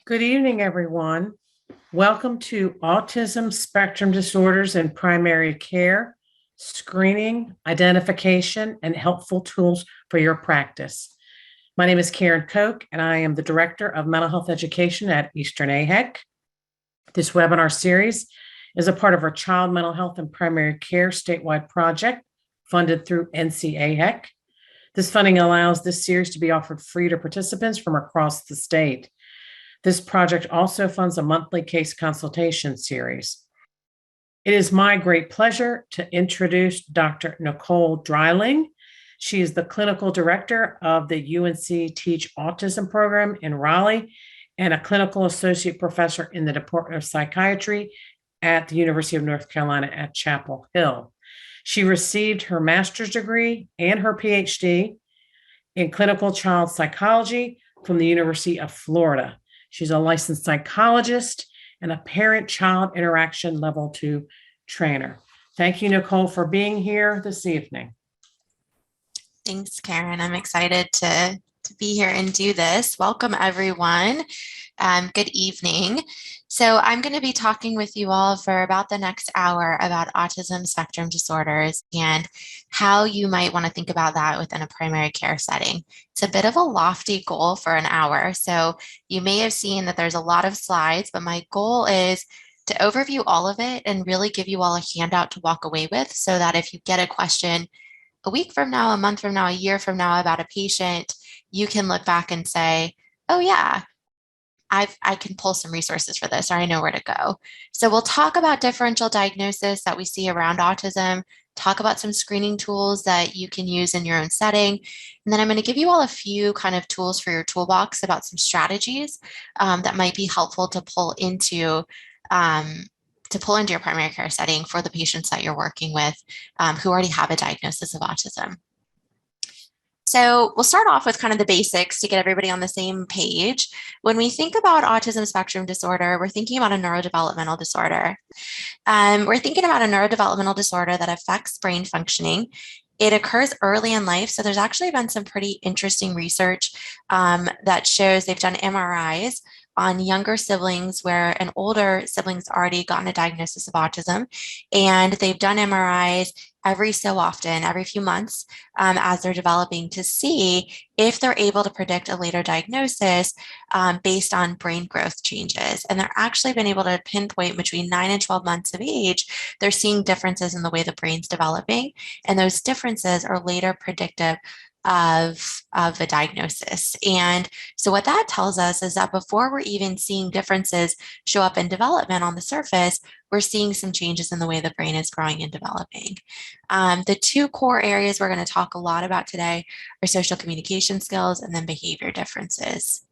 Good evening, everyone. Welcome to Autism Spectrum Disorders in Primary Care, Screening, Identification, and Helpful Tools for Your Practice. My name is Karen Koch, and I am the Director of Mental Health Education at Eastern AHEC. This webinar series is a part of our Child Mental Health and Primary Care statewide project funded through NCAHEC. This funding allows this series to be offered free to participants from across the state. This project also funds a monthly case consultation series. It is my great pleasure to introduce Dr. Nicole Dreiling. She is the clinical director of the UNC Teach Autism program in Raleigh and a clinical associate professor in the Department of Psychiatry at the University of North Carolina at Chapel Hill. She received her master's degree and her PhD in clinical child psychology from the University of Florida. She's a licensed psychologist and a parent-child interaction level 2 trainer. Thank you, Nicole, for being here this evening. Thanks, Karen. I'm excited to be here and do this. Welcome, everyone. Good evening. So I'm going to be talking with you all for about the next hour about autism spectrum disorders and how you might want to think about that within a primary care setting. It's a bit of a lofty goal for an hour. So you may have seen that there's a lot of slides, but my goal is to overview all of it and really give you all a handout to walk away with so that if you get a question a week from now, a month from now, a year from now about a patient, you can look back and say, oh yeah, I can pull some resources for this, or I know where to go. So we'll talk about differential diagnosis that we see around autism, talk about some screening tools that you can use in your own setting. And then I'm going to give you all a few kind of tools for your toolbox about some strategies that might be helpful to pull into your primary care setting for the patients that you're working with who already have a diagnosis of autism. So we'll start off with kind of the basics to get everybody on the same page. When we think about autism spectrum disorder, we're thinking about a neurodevelopmental disorder. We're thinking about a neurodevelopmental disorder that affects brain functioning. It occurs early in life. So there's actually been some pretty interesting research that shows they've done MRIs on younger siblings where an older sibling's already gotten a diagnosis of autism. And they've done MRIs every so often, every few months, as they're developing to see if they're able to predict a later diagnosis based on brain growth changes. And they're actually been able to pinpoint between 9 and 12 months of age, they're seeing differences in the way the brain's developing. And those differences are later predictive of a diagnosis. And so what that tells us is that before we're even seeing differences show up in development on the surface, we're seeing some changes in the way the brain is growing and developing. The two core areas we're going to talk a lot about today are social communication skills and then behavior differences.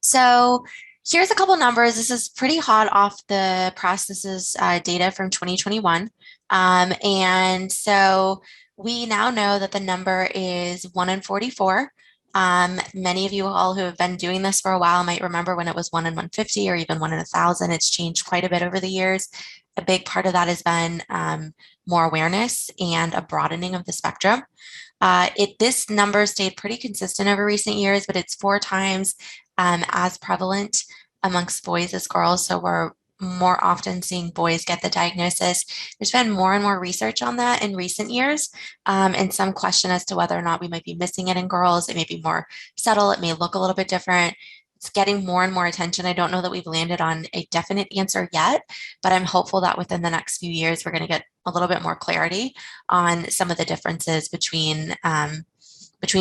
So here's a couple numbers. This is pretty hot off the press. This is data from 2021. And so we now know that the number is 1 in 44. Many of you all who have been doing this for a while might remember when it was 1 in 150 or even 1 in 1,000. It's changed quite a bit over the years. A big part of that has been more awareness and a broadening of the spectrum. This number stayed pretty consistent over recent years, but it's 4 times as prevalent amongst boys as girls. So we're more often seeing boys get the diagnosis. There's been more and more research on that in recent years, and some question as to whether or not we might be missing it in girls. It may be more subtle. It may look a little bit different. It's getting more and more attention. I don't know that we've landed on a definite answer yet, but I'm hopeful that within the next few years, we're going to get a little bit more clarity on some of the differences between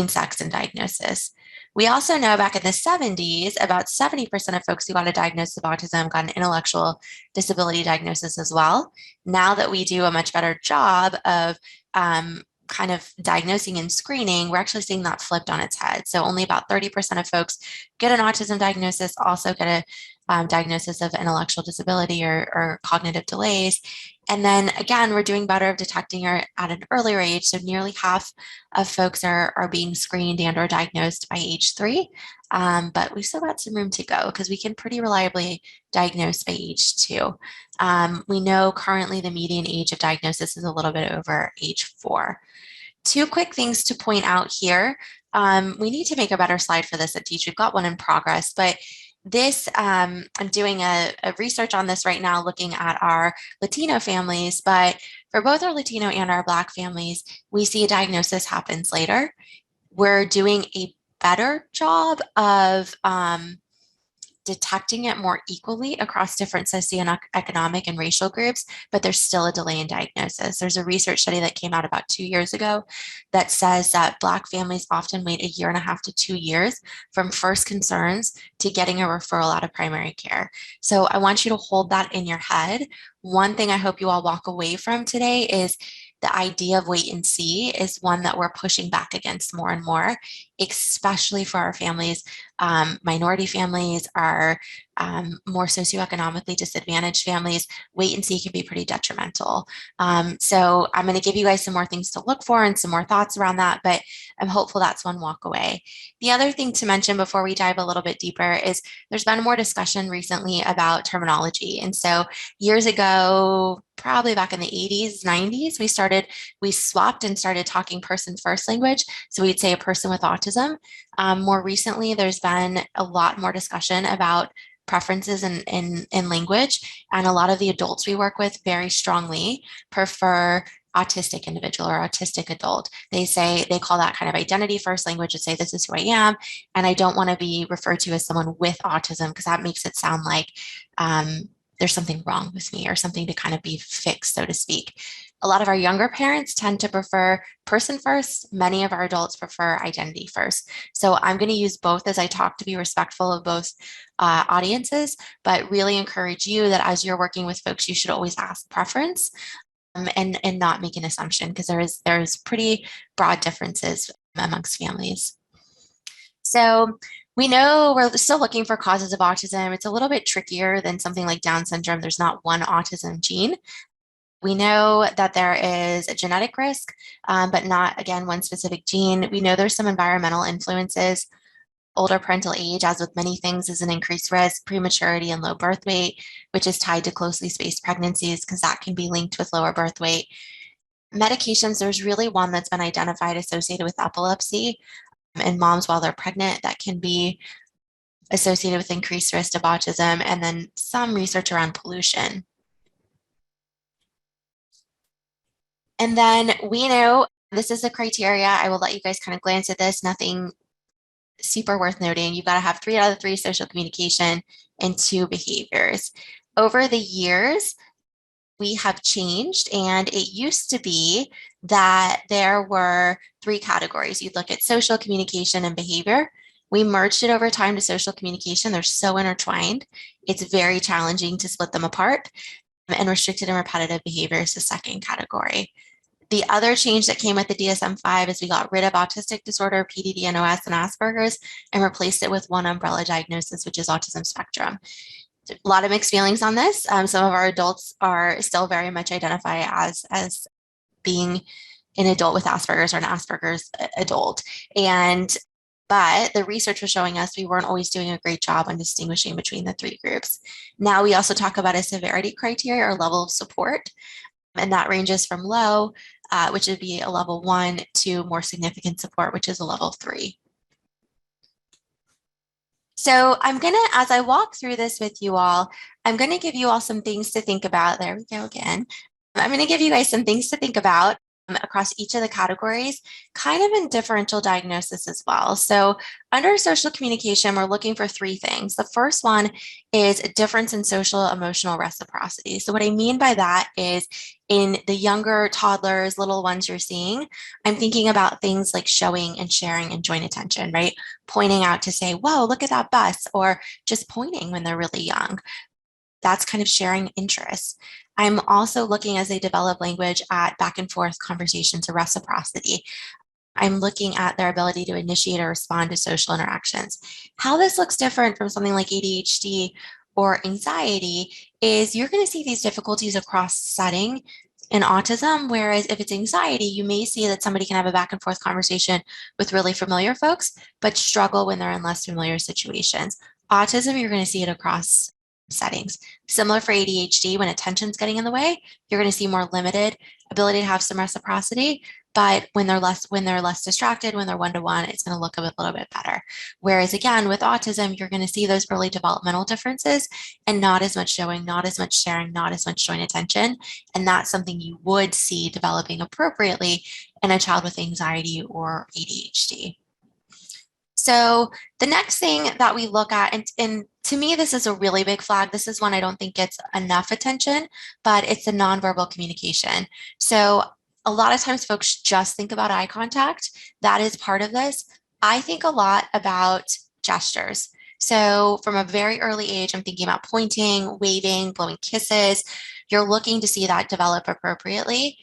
sex and diagnosis. We also know back in the 70s, about 70% of folks who got a diagnosis of autism got an intellectual disability diagnosis as well. Now that we do a much better job of kind of diagnosing and screening, we're actually seeing that flipped on its head. So only about 30% of folks get an autism diagnosis, also get a diagnosis of intellectual disability or cognitive delays. And then again, we're doing better of detecting her at an earlier age. So nearly half of folks are being screened and or diagnosed by age 3. But we've still got some room to go because we can pretty reliably diagnose by age 2. We know currently the median age of diagnosis is a little bit over age 4. Two quick things to point out here. We need to make a better slide for this at Teach. We've got one in progress, but this, I'm doing a research on this right now, looking at our Latino families, but for both our Latino and our Black families, we see a diagnosis happens later. We're doing a better job of detecting it more equally across different socioeconomic and racial groups, but there's still a delay in diagnosis. There's a research study that came out about 2 years ago that says that Black families often wait 1.5 to 2 years from first concerns to getting a referral out of primary care. So I want you to hold that in your head. One thing I hope you all walk away from today is the idea of wait and see is one that we're pushing back against more and more, especially for our families, minority families, our more socioeconomically disadvantaged families. Wait and see can be pretty detrimental. So I'm going to give you guys some more things to look for and some more thoughts around that, but I'm hopeful that's one walk away. The other thing to mention before we dive a little bit deeper is there's been more discussion recently about terminology. And so years ago, probably back in the 80s, 90s, we swapped and started talking person first language. So we'd say a person with autism. More recently, there's been a lot more discussion about preferences in language. And a lot of the adults we work with very strongly prefer autistic individual or autistic adult. They call that kind of identity first language and say, this is who I am. And I don't want to be referred to as someone with autism because that makes it sound like there's something wrong with me or something to kind of be fixed, so to speak. A lot of our younger parents tend to prefer person first. Many of our adults prefer identity first. So I'm going to use both as I talk to be respectful of both audiences, but really encourage you that as you're working with folks, you should always ask preference and not make an assumption because there's pretty broad differences amongst families. So we know we're still looking for causes of autism. It's a little bit trickier than something like Down syndrome. There's not one autism gene. We know that there is a genetic risk, but not, again, one specific gene. We know there's some environmental influences. Older parental age, as with many things, is an increased risk, prematurity and low birth weight, which is tied to closely spaced pregnancies because that can be linked with lower birth weight. Medications, there's really one that's been identified associated with epilepsy in moms while they're pregnant that can be associated with increased risk of autism, and then some research around pollution. And then we know this is the criteria. I will let you guys kind of glance at this. Nothing super worth noting. You've got to have 3 out of 3 social communication and 2 behaviors. Over the years, we have changed, and it used to be that there were 3 categories. You'd look at social communication and behavior. We merged it over time to social communication. They're so intertwined. It's very challenging to split them apart. And restricted and repetitive behavior is the second category. The other change that came with the DSM-5 is we got rid of autistic disorder, PDD, NOS, and Asperger's, and replaced it with one umbrella diagnosis, which is autism spectrum. A lot of mixed feelings on this. Some of our adults are still very much identify as being an adult with Asperger's or an Asperger's adult. But the research was showing us we weren't always doing a great job on distinguishing between the 3 groups. Now we also talk about a severity criteria or level of support, and that ranges from low, which would be a level 1, to more significant support, which is a level 3. So I'm going to, as I walk through this with you all, I'm going to give you all some things to think about. There we go again. I'm going to give you guys some things to think about across each of the categories, kind of in differential diagnosis as well. So under social communication, we're looking for 3 things. The first one is a difference in social emotional reciprocity. So what I mean by that is in the younger toddlers, little ones you're seeing, I'm thinking about things like showing and sharing and joint attention, right? Pointing out to say, whoa, look at that bus, or just pointing when they're really young. That's kind of sharing interests. I'm also looking as they develop language at back and forth conversations or reciprocity. I'm looking at their ability to initiate or respond to social interactions. How this looks different from something like ADHD or anxiety is you're going to see these difficulties across setting in autism, whereas if it's anxiety, you may see that somebody can have a back and forth conversation with really familiar folks, but struggle when they're in less familiar situations. Autism, you're going to see it across settings. Similar for ADHD, when attention's getting in the way, you're going to see more limited ability to have some reciprocity, but when they're less distracted, when they're one-to-one, it's going to look a little bit better. Whereas again, with autism, you're going to see those early developmental differences and not as much showing, not as much sharing, not as much joint attention. And that's something you would see developing appropriately in a child with anxiety or ADHD. So the next thing that we look at, and to me, this is a really big flag. This is one I don't think gets enough attention, but it's the nonverbal communication. So a lot of times folks just think about eye contact. That is part of this. I think a lot about gestures. So from a very early age, I'm thinking about pointing, waving, blowing kisses. You're looking to see that develop appropriately.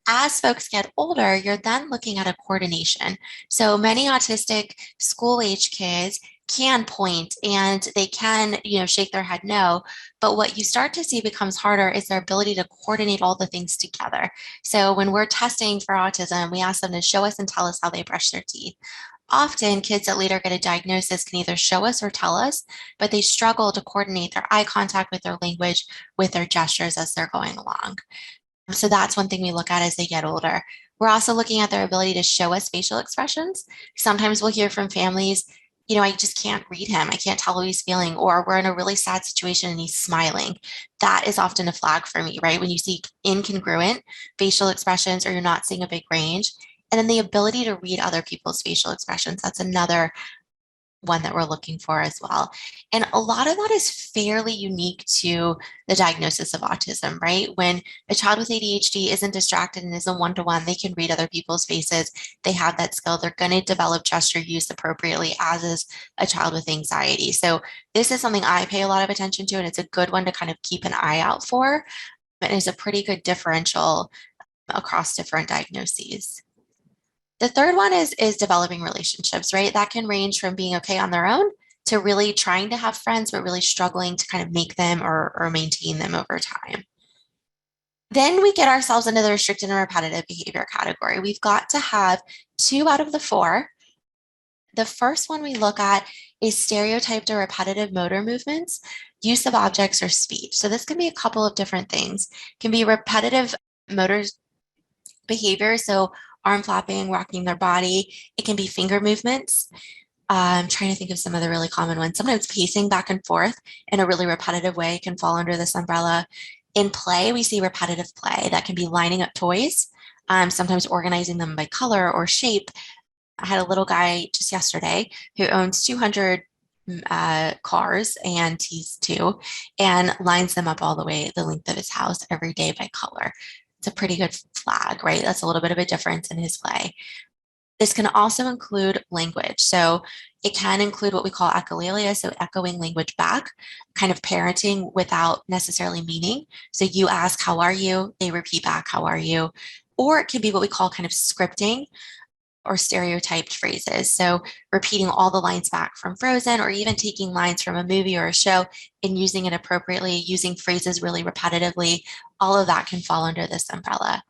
As folks get older, you're then looking at a coordination. So many autistic school-age kids can point and they can, shake their head no. But what you start to see becomes harder is their ability to coordinate all the things together. So when we're testing for autism, we ask them to show us and tell us how they brush their teeth. Often, kids that later get a diagnosis can either show us or tell us, but they struggle to coordinate their eye contact with their language, with their gestures as they're going along. So that's one thing we look at as they get older. We're also looking at their ability to show us facial expressions. Sometimes we'll hear from families, I just can't read him. I can't tell how he's feeling, or we're in a really sad situation and he's smiling. That is often a flag for me, right? When you see incongruent facial expressions or you're not seeing a big range. And then the ability to read other people's facial expressions. That's another one that we're looking for as well. And a lot of that is fairly unique to the diagnosis of autism, right? When a child with ADHD isn't distracted and isn't one-to-one, they can read other people's faces. They have that skill. They're going to develop gesture use appropriately, as is a child with anxiety. So this is something I pay a lot of attention to, and it's a good one to kind of keep an eye out for. It is a pretty good differential across different diagnoses. The third one is developing relationships, right? That can range from being okay on their own to really trying to have friends, but really struggling to kind of make them or maintain them over time. Then we get ourselves into the restricted and repetitive behavior category. We've got to have 2 out of the 4. The first one we look at is stereotyped or repetitive motor movements, use of objects, or speech. So this can be a couple of different things. It can be repetitive motor behavior, so arm flapping, rocking their body. It can be finger movements. I'm trying to think of some of the really common ones. Sometimes pacing back and forth in a really repetitive way can fall under this umbrella. In play, we see repetitive play. That can be lining up toys, sometimes organizing them by color or shape. I had a little guy just yesterday who owns 200 cars, and he's 2, and lines them up all the way the length of his house every day by color. It's a pretty good flag, right? That's a little bit of a difference in his play. This can also include language. So it can include what we call echolalia, so echoing language back, kind of parenting without necessarily meaning. So you ask, how are you? They repeat back, how are you? Or it can be what we call kind of scripting or stereotyped phrases. So repeating all the lines back from Frozen, or even taking lines from a movie or a show and using it appropriately, using phrases really repetitively. All of that can fall under this umbrella.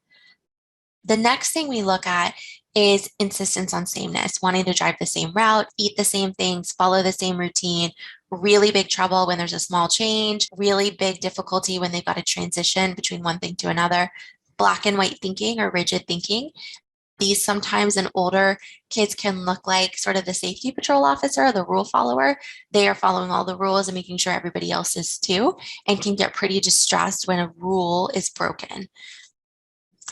The next thing we look at is insistence on sameness, wanting to drive the same route, eat the same things, follow the same routine. Really big trouble when there's a small change, really big difficulty when they've got to transition between one thing to another. Black and white thinking or rigid thinking. These sometimes in older kids can look like sort of the safety patrol officer, the rule follower. They are following all the rules and making sure everybody else is too, and can get pretty distressed when a rule is broken.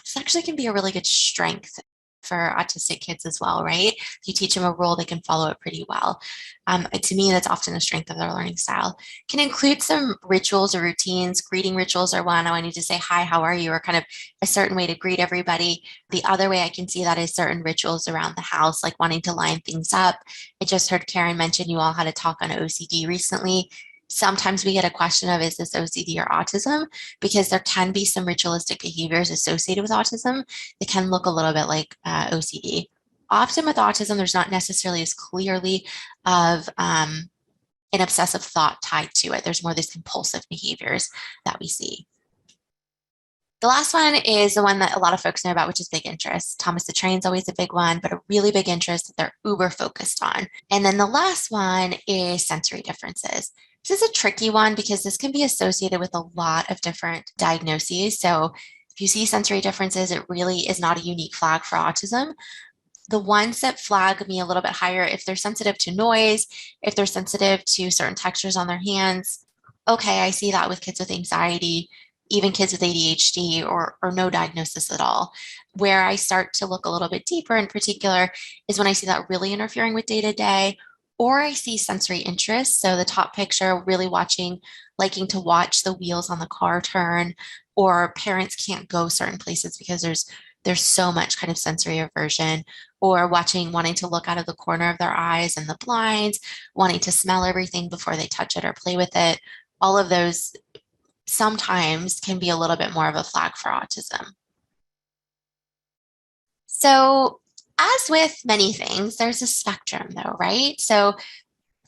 This actually can be a really good strength for autistic kids as well, right? If you teach them a rule, they can follow it pretty well. To me, that's often a strength of their learning style. Can include some rituals or routines. Greeting rituals are one. Oh, I need to say hi, how are you? Or kind of a certain way to greet everybody. The other way I can see that is certain rituals around the house, like wanting to line things up. I just heard Karen mention you all had a talk on OCD recently. Sometimes we get a question of, is this OCD or autism? Because there can be some ritualistic behaviors associated with autism that can look a little bit like OCD. Often with autism, there's not necessarily as clearly of an obsessive thought tied to it. There's more of these compulsive behaviors that we see. The last one is the one that a lot of folks know about, which is big interest. Thomas the Train's always a big one, but a really big interest that they're uber focused on. And then the last one is sensory differences. This is a tricky one because this can be associated with a lot of different diagnoses. So If you see sensory differences, it really is not a unique flag for autism. The ones that flag me a little bit higher, if they're sensitive to noise, if they're sensitive to certain textures on their hands, okay, I see that with kids with anxiety, even kids with ADHD or no diagnosis at all. Where I start to look a little bit deeper in particular is when I see that really interfering with day to day, or I see sensory interest. So the top picture, really watching, liking to watch the wheels on the car turn, or parents can't go certain places because there's so much kind of sensory aversion, or wanting to look out of the corner of their eyes and the blinds, wanting to smell everything before they touch it or play with it. All of those sometimes can be a little bit more of a flag for autism. So, as with many things, there's a spectrum though, right? So,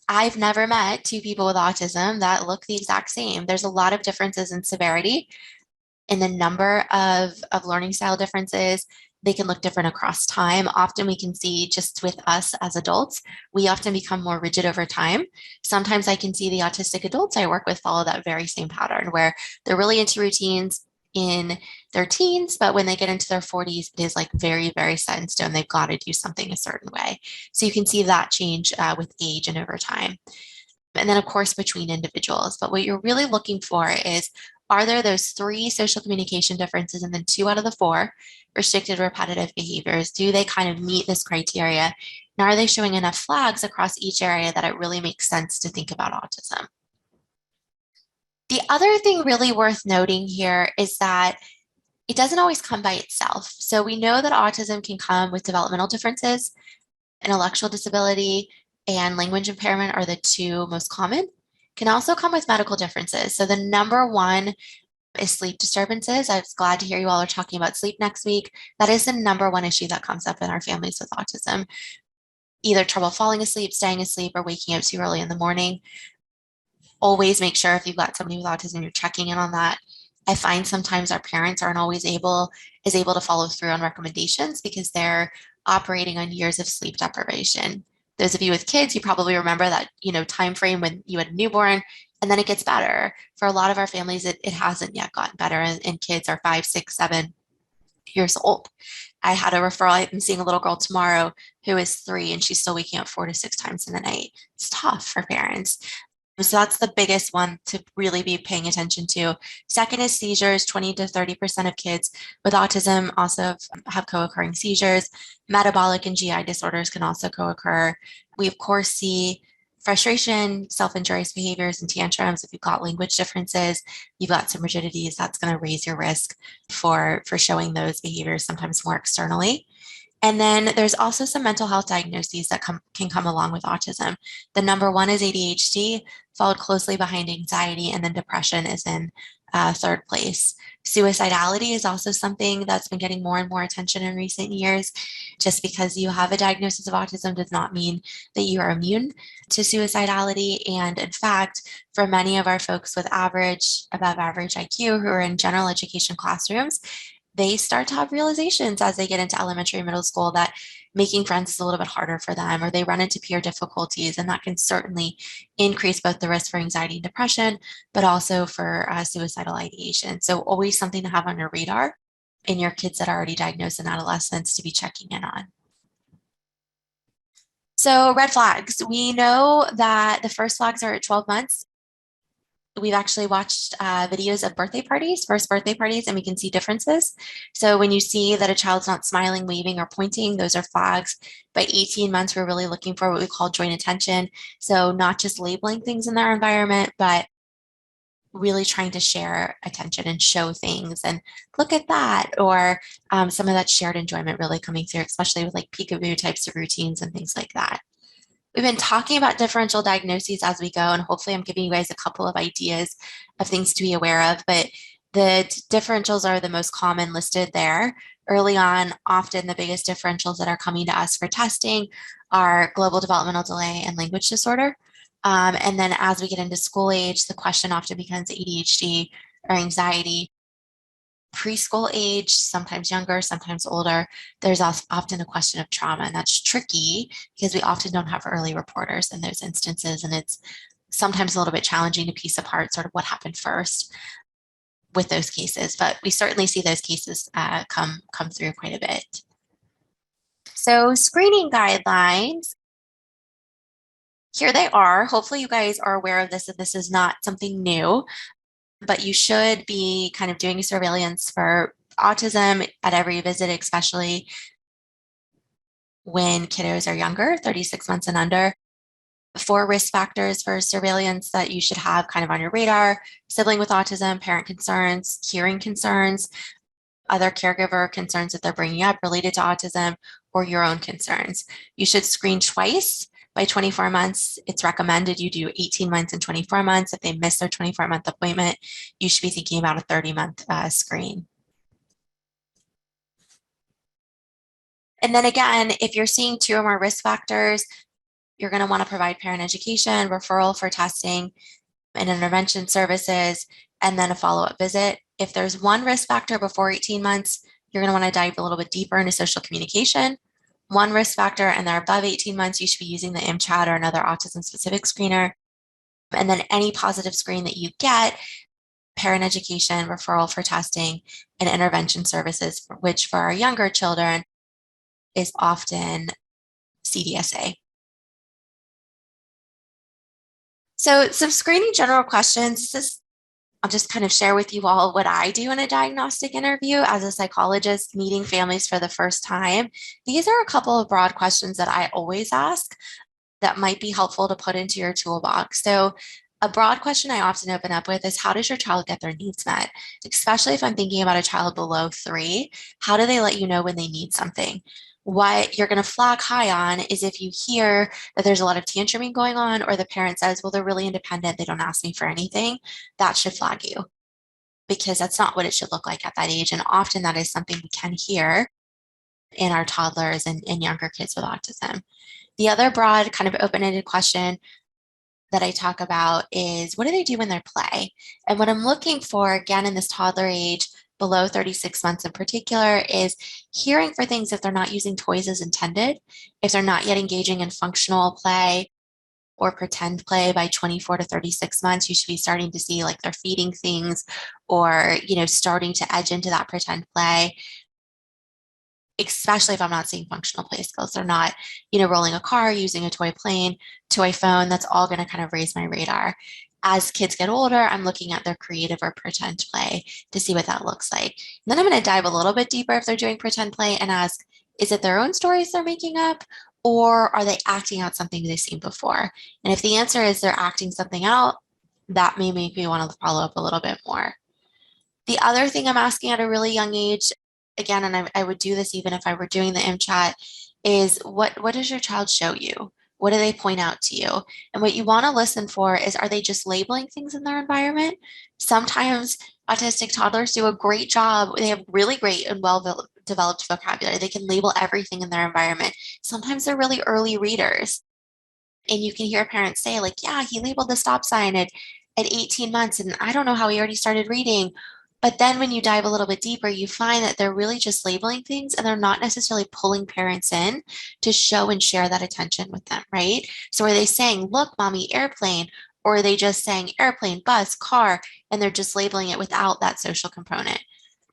I've never met two people with autism that look the exact same. There's a lot of differences in severity, in the number of learning style differences. They can look different across time. Often we can see just with us as adults, we often become more rigid over time. Sometimes I can see the autistic adults I work with follow that very same pattern where they're really into routines in their teens, but when they get into their 40s, it is like very, very set in stone. They've got to do something a certain way. So you can see that change with age and over time. And then, of course, between individuals. But what you're really looking for is, are there those 3 social communication differences and then 2 out of the 4 restricted repetitive behaviors? Do they kind of meet this criteria? And are they showing enough flags across each area that it really makes sense to think about autism? The other thing really worth noting here is that it doesn't always come by itself. So we know that autism can come with developmental differences, intellectual disability, and language impairment are the 2 most common. Can also come with medical differences. So the number 1 is sleep disturbances. I was glad to hear you all are talking about sleep next week. That is the number 1 issue that comes up in our families with autism. Either trouble falling asleep, staying asleep, or waking up too early in the morning. Always make sure if you've got somebody with autism, you're checking in on that. I find sometimes our parents aren't always able to follow through on recommendations because they're operating on years of sleep deprivation. Those of you with kids, you probably remember that, time frame when you had a newborn, and then it gets better. For a lot of our families, it hasn't yet gotten better, and kids are 5, 6, 7 years old. I had a referral. I'm seeing a little girl tomorrow who is 3, and she's still waking up 4 to 6 times in the night. It's tough for parents. So that's the biggest one to really be paying attention to. Second is seizures. 20 to 30% of kids with autism also have co-occurring seizures. Metabolic and GI disorders can also co-occur. We, of course, see frustration, self-injurious behaviors, and tantrums. If you've got language differences, you've got some rigidities, that's going to raise your risk for showing those behaviors sometimes more externally. And then there's also some mental health diagnoses that can come along with autism. The number 1 is ADHD, followed closely behind anxiety, and then depression is in 3rd place. Suicidality is also something that's been getting more and more attention in recent years. Just because you have a diagnosis of autism does not mean that you are immune to suicidality. And in fact, for many of our folks with above average IQ who are in general education classrooms, they start to have realizations as they get into elementary and middle school that making friends is a little bit harder for them, or they run into peer difficulties, and that can certainly increase both the risk for anxiety and depression, but also for suicidal ideation. So always something to have on your radar in your kids that are already diagnosed in adolescence to be checking in on. So red flags. We know that the first flags are at 12 months. We've actually watched videos of first birthday parties, and we can see differences. So when you see that a child's not smiling, waving, or pointing, those are flags. By 18 months, we're really looking for what we call joint attention. So not just labeling things in their environment, but really trying to share attention and show things and look at that, or some of that shared enjoyment really coming through, especially with like peekaboo types of routines and things like that. We've been talking about differential diagnoses as we go, and hopefully I'm giving you guys a couple of ideas of things to be aware of, but the differentials are the most common listed there. Early on, often the biggest differentials that are coming to us for testing are global developmental delay and language disorder. And then as we get into school age, the question often becomes ADHD or anxiety. Preschool age, sometimes younger, sometimes older, there's often a question of trauma, and that's tricky because we often don't have early reporters in those instances, and it's sometimes a little bit challenging to piece apart sort of what happened first. with those cases, but we certainly see those cases come through quite a bit. So screening guidelines, here they are. Hopefully you guys are aware of this, that this is not something new, but you should be kind of doing surveillance for autism at every visit, especially when kiddos are younger, 36 months and under. 4 risk factors for surveillance that you should have kind of on your radar: sibling with autism, parent concerns, hearing concerns, other caregiver concerns that they're bringing up related to autism, or your own concerns. You should screen twice by 24 months. It's recommended you do 18 months and 24 months. If they miss their 24-month appointment, you should be thinking about a 30-month screen. And then again, if you're seeing 2 or more risk factors, you're going to want to provide parent education, referral for testing and intervention services, and then a follow-up visit. If there's 1 risk factor before 18 months, you're going to want to dive a little bit deeper into social communication. 1 risk factor and they're above 18 months, you should be using the MChat or another autism-specific screener. And then any positive screen that you get, parent education, referral for testing, and intervention services, which for our younger children is often CDSA. So some screening general questions. I'll just kind of share with you all what I do in a diagnostic interview as a psychologist meeting families for the first time. These are a couple of broad questions that I always ask that might be helpful to put into your toolbox. So a broad question I often open up with is, how does your child get their needs met? Especially if I'm thinking about a child below 3, how do they let you know when they need something? What you're going to flag high on is if you hear that there's a lot of tantruming going on, or the parent says, well, they're really independent, they don't ask me for anything. That should flag you, because that's not what it should look like at that age. And often that is something we can hear in our toddlers and younger kids with autism. The other broad kind of open-ended question that I talk about is, what do they do in their play? And what I'm looking for, again, in this toddler age, below 36 months in particular, is hearing for things if they're not using toys as intended, if they're not yet engaging in functional play or pretend play by 24 to 36 months, you should be starting to see like they're feeding things or, starting to edge into that pretend play. Especially if I'm not seeing functional play skills. They're not, rolling a car, using a toy plane, toy phone. That's all going to kind of raise my radar. As kids get older, I'm looking at their creative or pretend play to see what that looks like. And then I'm going to dive a little bit deeper if they're doing pretend play and ask, is it their own stories they're making up, or are they acting out something they've seen before? And if the answer is they're acting something out, that may make me want to follow up a little bit more. The other thing I'm asking at a really young age, again, and I would do this even if I were doing the MChat, is what does your child show you? What do they point out to you? And what you want to listen for is, are they just labeling things in their environment? Sometimes autistic toddlers do a great job. They have really great and well-developed vocabulary. They can label everything in their environment. Sometimes they're really early readers. And you can hear parents say, like, yeah, he labeled the stop sign at 18 months, and I don't know how he already started reading. But then when you dive a little bit deeper, you find that they're really just labeling things, and they're not necessarily pulling parents in to show and share that attention with them, right? So are they saying, look, mommy, airplane? Or are they just saying airplane, bus, car, and they're just labeling it without that social component?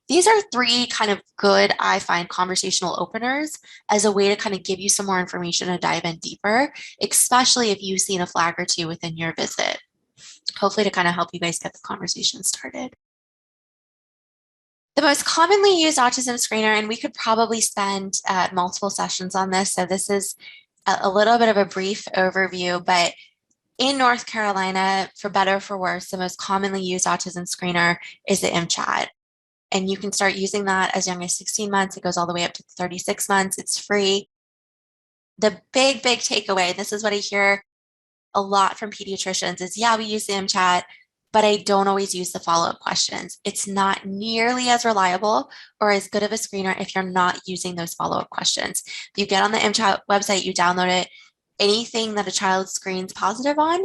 These are 3 kind of good, I find, conversational openers as a way to kind of give you some more information to dive in deeper, especially if you've seen a flag or 2 within your visit. Hopefully to kind of help you guys get the conversation started. The most commonly used autism screener, and we could probably spend multiple sessions on this, so this is a little bit of a brief overview, but in North Carolina, for better or for worse, the most commonly used autism screener is the MChat. And you can start using that as young as 16 months. It goes all the way up to 36 months. It's free. The big takeaway, this is what I hear a lot from pediatricians, is, yeah, we use the MChat, but I don't always use the follow-up questions. It's not nearly as reliable or as good of a screener if you're not using those follow-up questions. If you get on the MChat website, you download it, anything that a child screens positive on,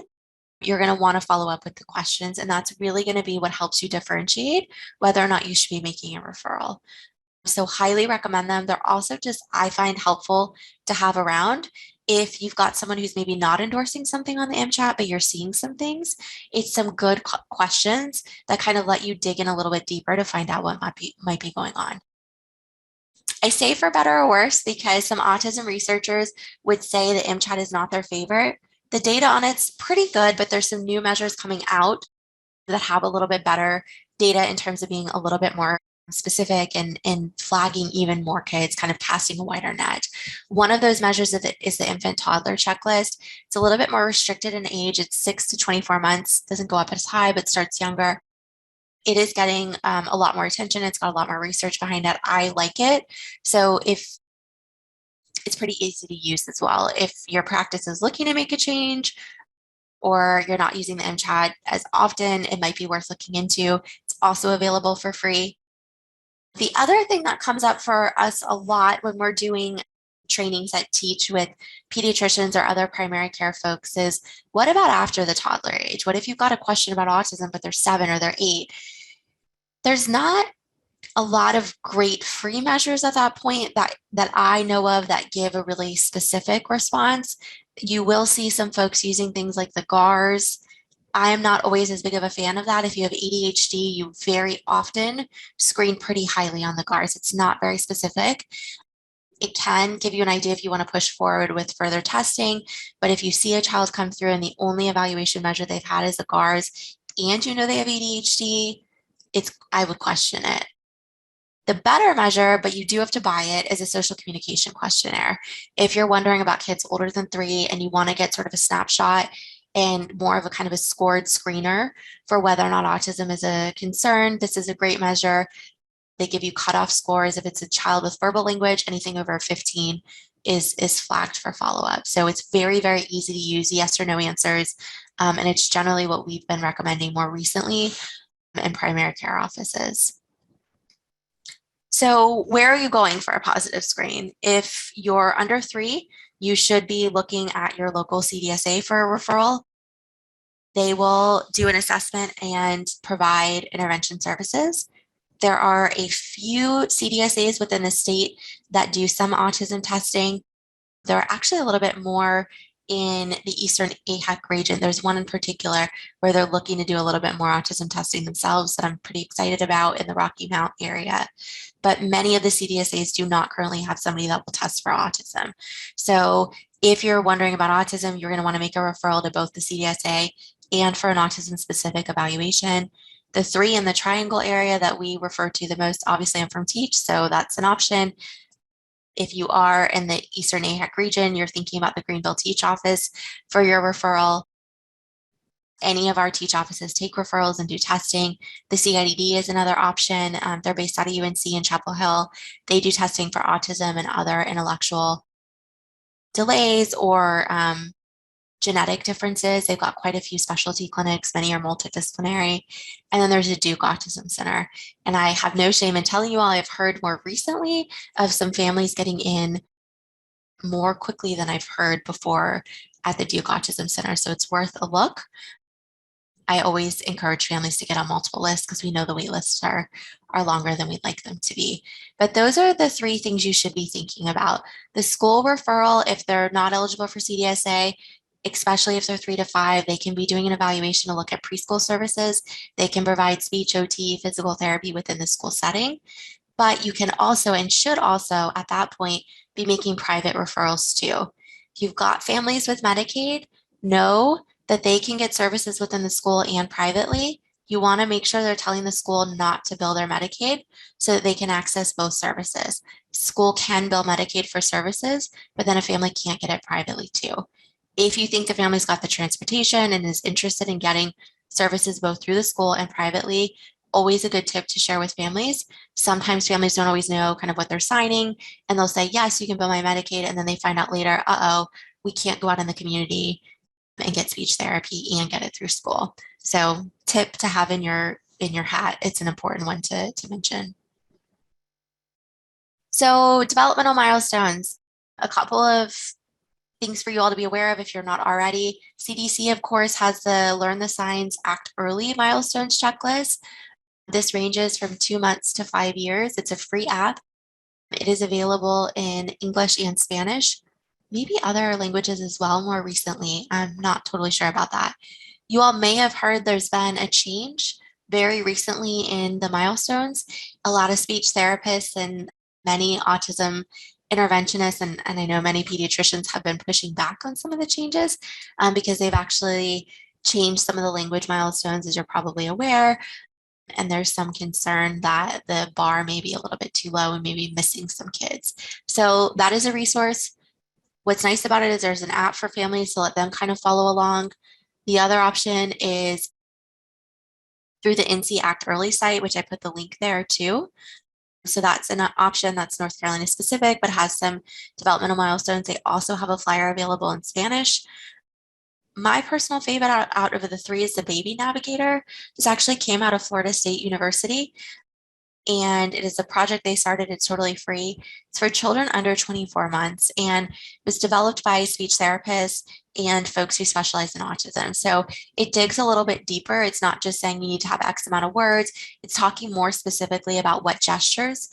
you're going to want to follow up with the questions. And that's really going to be what helps you differentiate whether or not you should be making a referral. So highly recommend them. They're also just, I find, helpful to have around. If you've got someone who's maybe not endorsing something on the MChat, but you're seeing some things, it's some good questions that kind of let you dig in a little bit deeper to find out what might be going on. I say for better or worse because some autism researchers would say that MChat is not their favorite. The data on it's pretty good, but there's some new measures coming out that have a little bit better data in terms of being a little bit more specific and flagging even more kids, kind of casting a wider net. One of those measures is the infant toddler checklist. It's a little bit more restricted in age. It's 6 to 24 months, doesn't go up as high, but starts younger. It is getting a lot more attention. It's got a lot more research behind it. I like it. So if it's pretty easy to use as well. If your practice is looking to make a change or you're not using the MChat as often, it might be worth looking into. It's also available for free. The other thing that comes up for us a lot when we're doing trainings that teach with pediatricians or other primary care folks is, what about after the toddler age? What if you've got a question about autism, but they're 7 or they're 8? There's not a lot of great free measures at that point that I know of that give a really specific response. You will see some folks using things like the GARs. I am not always as big of a fan of that. If you have ADHD, you very often screen pretty highly on the GARs. It's not very specific. It can give you an idea if you want to push forward with further testing, but if you see a child come through and the only evaluation measure they've had is the GARs and you know they have ADHD, I would question it. The better measure, but you do have to buy it, is a social communication questionnaire. If you're wondering about kids older than 3 and you want to get sort of a snapshot and more of a kind of a scored screener for whether or not autism is a concern, this is a great measure. They give you cutoff scores. If it's a child with verbal language, anything over 15 is flagged for follow-up. So it's very, very easy to use, yes or no answers. And it's generally what we've been recommending more recently in primary care offices. So where are you going for a positive screen? If you're under 3, you should be looking at your local CDSA for a referral. They will do an assessment and provide intervention services. There are a few CDSAs within the state that do some autism testing. There are actually a little bit more in the Eastern AHEC region. There's one in particular where they're looking to do a little bit more autism testing themselves that I'm pretty excited about in the Rocky Mount area. But many of the CDSAs do not currently have somebody that will test for autism. So if you're wondering about autism, you're going to want to make a referral to both the CDSA and for an autism specific evaluation. The 3 in the triangle area that we refer to the most, obviously I'm from Teach, so that's an option. If you are in the Eastern AHEC region, you're thinking about the Greenville Teach office for your referral. Any of our Teach offices take referrals and do testing. The CIDD is another option. They're based out of UNC in Chapel Hill. They do testing for autism and other intellectual delays or genetic differences. They've got quite a few specialty clinics. Many are multidisciplinary. And then there's a Duke Autism Center. And I have no shame in telling you all, I've heard more recently of some families getting in more quickly than I've heard before at the Duke Autism Center. So it's worth a look. I always encourage families to get on multiple lists because we know the wait lists are longer than we'd like them to be. But those are the 3 things you should be thinking about. The school referral, if they're not eligible for CDSA, especially if they're 3 to 5, they can be doing an evaluation to look at preschool services. They can provide speech, OT, physical therapy within the school setting. But you can also and should also at that point be making private referrals too. If you've got families with Medicaid, know that they can get services within the school and privately. You want to make sure they're telling the school not to bill their Medicaid so that they can access both services. School can bill Medicaid for services, but then a family can't get it privately too. If you think the family's got the transportation and is interested in getting services both through the school and privately, always a good tip to share with families. Sometimes families don't always know kind of what they're signing, and they'll say, yes, you can bill my Medicaid, and then they find out later, we can't go out in the community and get speech therapy and get it through school. So tip to have in your hat, it's an important one to mention. So developmental milestones, a couple of things for you all to be aware of if you're not already. CDC, of course, has the Learn the Signs, Act Early milestones checklist. This ranges from 2 months to 5 years. It's a free app. It is available in English and Spanish. maybe other languages as well more recently. I'm not totally sure about that. You all may have heard there's been a change very recently in the milestones. A lot of speech therapists and many autism interventionists, and I know many pediatricians have been pushing back on some of the changes because they've actually changed some of the language milestones, as you're probably aware. And there's some concern that the bar may be a little bit too low and maybe missing some kids. So that is a resource. What's nice about it is there's an app for families to let them kind of follow along. The other option is through the NC Act Early site, which I put the link there too. So that's an option that's North Carolina specific, but has some developmental milestones. They also have a flyer available in Spanish. My personal favorite out of the three is the Baby Navigator. This actually came out of Florida State University, and it is a project they started. It's totally free. It's for children under 24 months, and it was developed by speech therapists and folks who specialize in autism. So it digs a little bit deeper. It's not just saying you need to have X amount of words. It's talking more specifically about what gestures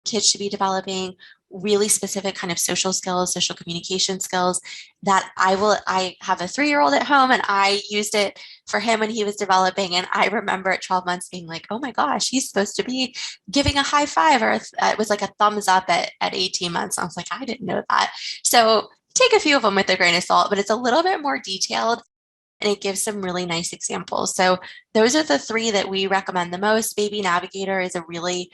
kids should be developing, really specific kind of social skills, social communication skills that I have a 3-year-old at home, and I used it for him when he was developing. And I remember at 12 months being like, oh my gosh, he's supposed to be giving a high five, or it was like a thumbs up at 18 months. I was like, I didn't know that. So take a few of them with a grain of salt, but it's a little bit more detailed and it gives some really nice examples. So those are the three that we recommend the most. Baby Navigator is a really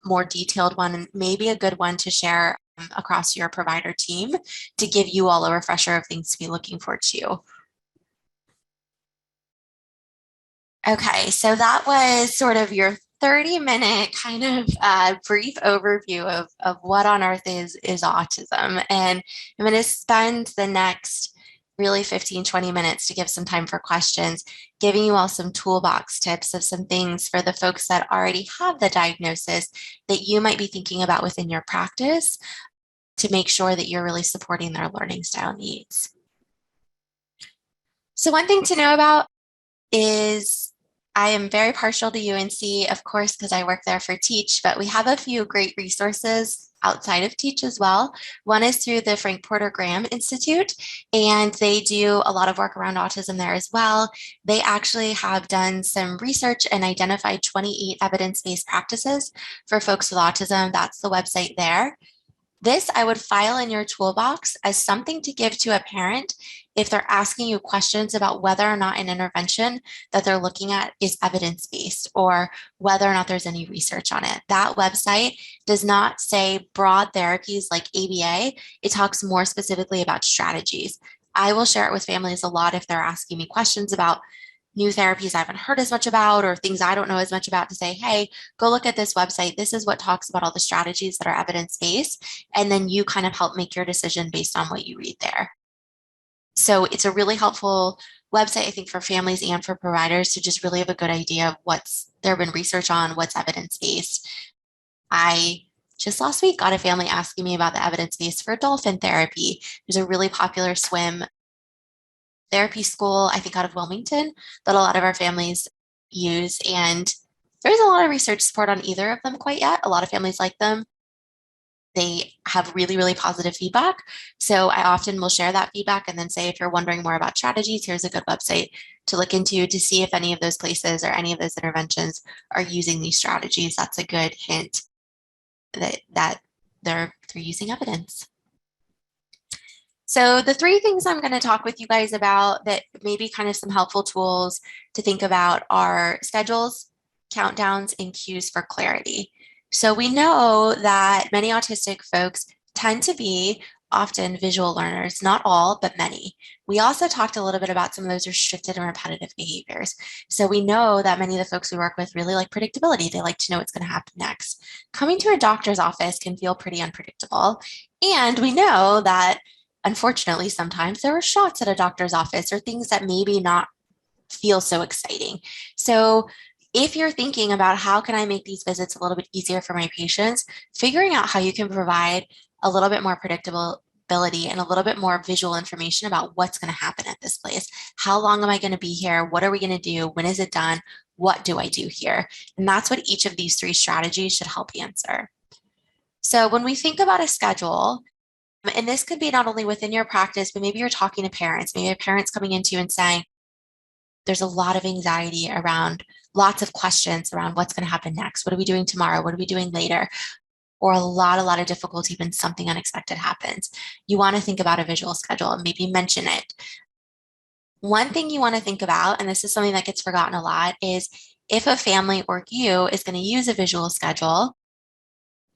more detailed one, and maybe a good one to share across your provider team to give you all a refresher of things to be looking for too. Okay, so that was sort of your 30-minute kind of brief overview of what on earth is autism. And I'm going to spend the next really 15-20 minutes to give some time for questions, giving you all some toolbox tips of some things for the folks that already have the diagnosis that you might be thinking about within your practice to make sure that you're really supporting their learning style needs. So one thing to know about is I am very partial to UNC, of course, because I work there for Teach, but we have a few great resources outside of Teach as well. One is through the Frank Porter Graham Institute, and they do a lot of work around autism there as well. They actually have done some research and identified 28 evidence-based practices for folks with autism. That's the website there. This I would file in your toolbox as something to give to a parent if they're asking you questions about whether or not an intervention that they're looking at is evidence-based or whether or not there's any research on it. That website does not say broad therapies like ABA. It talks more specifically about strategies. I will share it with families a lot if they're asking me questions about new therapies I haven't heard as much about or things I don't know as much about, to say, hey, go look at this website. This is what talks about all the strategies that are evidence-based. And then you kind of help make your decision based on what you read there. So it's a really helpful website, I think, for families and for providers to just really have a good idea of what's there been research on, what's evidence-based. I just last week got a family asking me about the evidence-based for dolphin therapy. There's a really popular swim therapy school, I think out of Wilmington, that a lot of our families use. And there's a lot of research support on either of them quite yet. A lot of families like them. They have really, really positive feedback. So I often will share that feedback and then say, if you're wondering more about strategies, here's a good website to look into to see if any of those places or any of those interventions are using these strategies. That's a good hint that they're using evidence. So the three things I'm going to talk with you guys about that may be kind of some helpful tools to think about are schedules, countdowns, and cues for clarity. So we know that many autistic folks tend to be often visual learners, not all, but many. We also talked a little bit about some of those restricted and repetitive behaviors. So we know that many of the folks we work with really like predictability. They like to know what's going to happen next. Coming to a doctor's office can feel pretty unpredictable. And we know that unfortunately, sometimes there are shots at a doctor's office or things that maybe not feel so exciting. So if you're thinking about how can I make these visits a little bit easier for my patients, figuring out how you can provide a little bit more predictability and a little bit more visual information about what's going to happen at this place. How long am I going to be here? What are we going to do? When is it done? What do I do here? And that's what each of these three strategies should help answer. So when we think about a schedule, And this could be not only within your practice, but maybe you're talking to parents. Maybe a parent's coming into you and saying, there's a lot of anxiety around lots of questions around what's going to happen next. What are we doing tomorrow? What are we doing later? Or a lot of difficulty when something unexpected happens. You want to think about a visual schedule and maybe mention it. One thing you want to think about, and this is something that gets forgotten a lot, is if a family or you is going to use a visual schedule,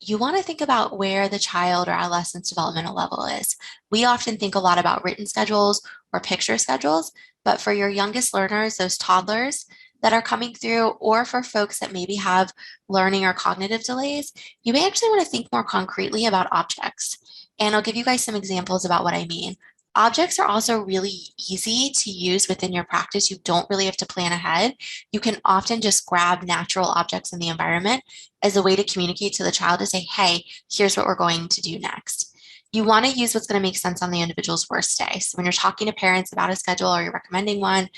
you want to think about where the child or adolescent's developmental level is. We often think a lot about written schedules or picture schedules, but for your youngest learners, those toddlers that are coming through, or for folks that maybe have learning or cognitive delays, you may actually want to think more concretely about objects. And I'll give you guys some examples about what I mean. Objects are also really easy to use within your practice. You don't really have to plan ahead. You can often just grab natural objects in the environment as a way to communicate to the child to say, hey, here's what we're going to do next. You want to use what's going to make sense on the individual's worst day. So when you're talking to parents about a schedule or you're recommending one,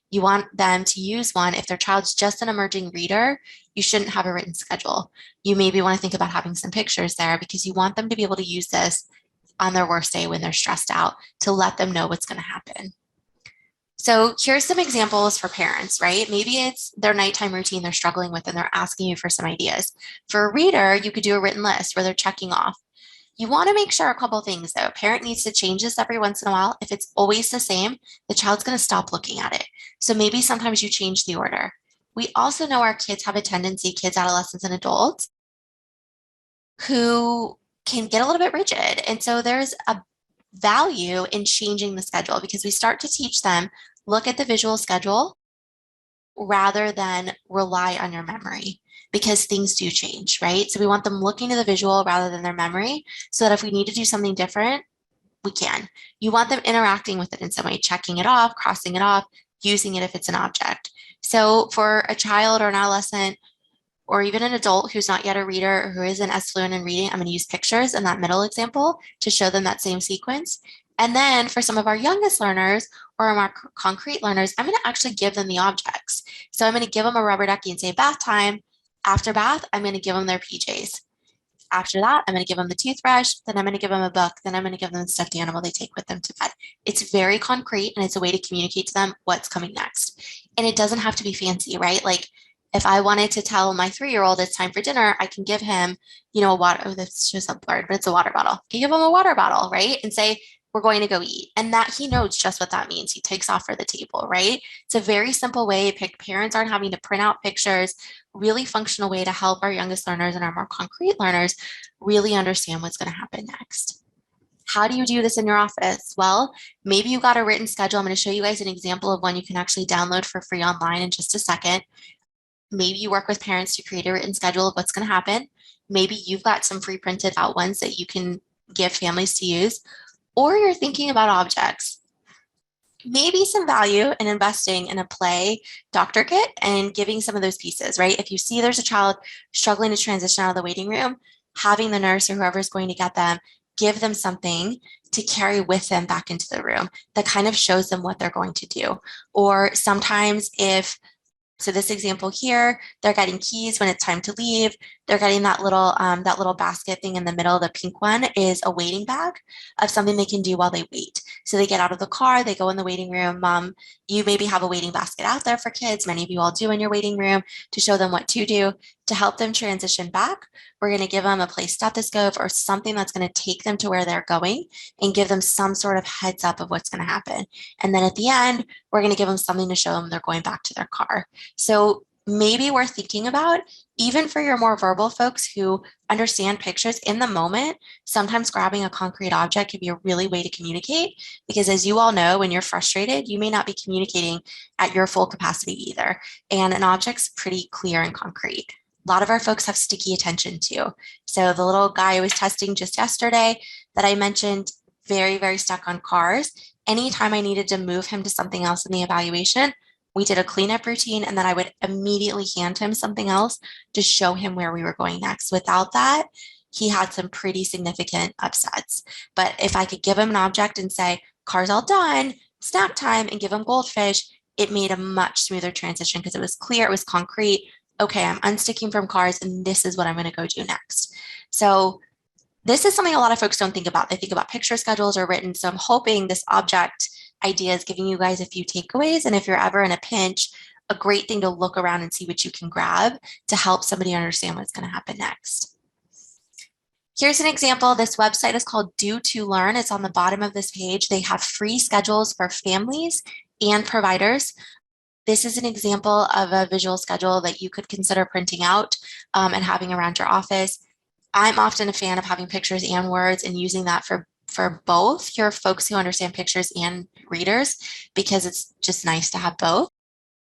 you want them to use one. If their child's just an emerging reader, you shouldn't have a written schedule. You maybe want to think about having some pictures there because you want them to be able to use this on their worst day when they're stressed out to let them know what's going to happen. So here's some examples for parents, right? Maybe it's their nighttime routine they're struggling with and they're asking you for some ideas. For a reader, you could do a written list where they're checking off. You want to make sure a couple things though. A parent needs to change this every once in a while. If it's always the same, the child's going to stop looking at it. So maybe sometimes you change the order. We also know our kids have a tendency, kids, adolescents, and adults, who can get a little bit rigid. And so there's a value in changing the schedule because we start to teach them, look at the visual schedule rather than rely on your memory because things do change, right? So we want them looking to the visual rather than their memory so that if we need to do something different, we can. You want them interacting with it in some way, checking it off, crossing it off, using it if it's an object. So for a child or an adolescent or even an adult who's not yet a reader or who isn't as fluent in reading, I'm going to use pictures in that middle example to show them that same sequence. And then for some of our youngest learners or our more concrete learners, I'm going to actually give them the objects. So I'm going to give them a rubber ducky and say bath time. After bath, I'm going to give them their PJs. After that, I'm going to give them the toothbrush. Then I'm going to give them a book. Then I'm going to give them the stuffed animal they take with them to bed. It's very concrete and it's a way to communicate to them what's coming next. And it doesn't have to be fancy, right? Like if I wanted to tell my 3-year-old it's time for dinner, I can give him, a water. Oh, that's just a blurred, but it's a water bottle. I can give him a water bottle, right? And say, we're going to go eat. And that he knows just what that means. He takes off for the table, right? It's a very simple way. Parents aren't having to print out pictures, really functional way to help our youngest learners and our more concrete learners really understand what's going to happen next. How do you do this in your office? Well, maybe you got a written schedule. I'm going to show you guys an example of one you can actually download for free online in just a second. Maybe you work with parents to create a written schedule of what's going to happen. Maybe you've got some pre-printed out ones that you can give families to use, or you're thinking about objects. Maybe some value in investing in a play doctor kit and giving some of those pieces, right? If you see there's a child struggling to transition out of the waiting room, having the nurse or whoever's going to get them, give them something to carry with them back into the room that kind of shows them what they're going to do. Or sometimes so this example here, they're getting keys when it's time to leave. They're getting that little basket thing in the middle. The pink one is a waiting bag of something they can do while they wait. So they get out of the car, they go in the waiting room. Mom, you maybe have a waiting basket out there for kids. Many of you all do in your waiting room to show them what to do to help them transition back. We're going to give them a place stethoscope or something that's going to take them to where they're going and give them some sort of heads up of what's going to happen. And then at the end, we're going to give them something to show them they're going back to their car. So maybe we're thinking about, even for your more verbal folks who understand pictures in the moment, sometimes grabbing a concrete object can be a really way to communicate, because as you all know, when you're frustrated, you may not be communicating at your full capacity either. And an object's pretty clear and concrete. A lot of our folks have sticky attention too. So the little guy I was testing just yesterday that I mentioned, very, very stuck on cars. Anytime I needed to move him to something else in the evaluation, we did a cleanup routine and then I would immediately hand him something else to show him where we were going next. Without that, he had some pretty significant upsets. But if I could give him an object and say, car's all done, snack time, and give him goldfish, it made a much smoother transition because it was clear, it was concrete. Okay, I'm unsticking from cars and this is what I'm going to go do next. So This is something a lot of folks don't think about. They think about picture schedules or written. So I'm hoping this object idea is giving you guys a few takeaways. And if you're ever in a pinch, a great thing to look around and see what you can grab to help somebody understand what's going to happen next. Here's an example. This website is called Do to Learn. It's on the bottom of this page. They have free schedules for families and providers. This is an example of a visual schedule that you could consider printing out and having around your office. I'm often a fan of having pictures and words and using that for both your folks who understand pictures and readers, because it's just nice to have both.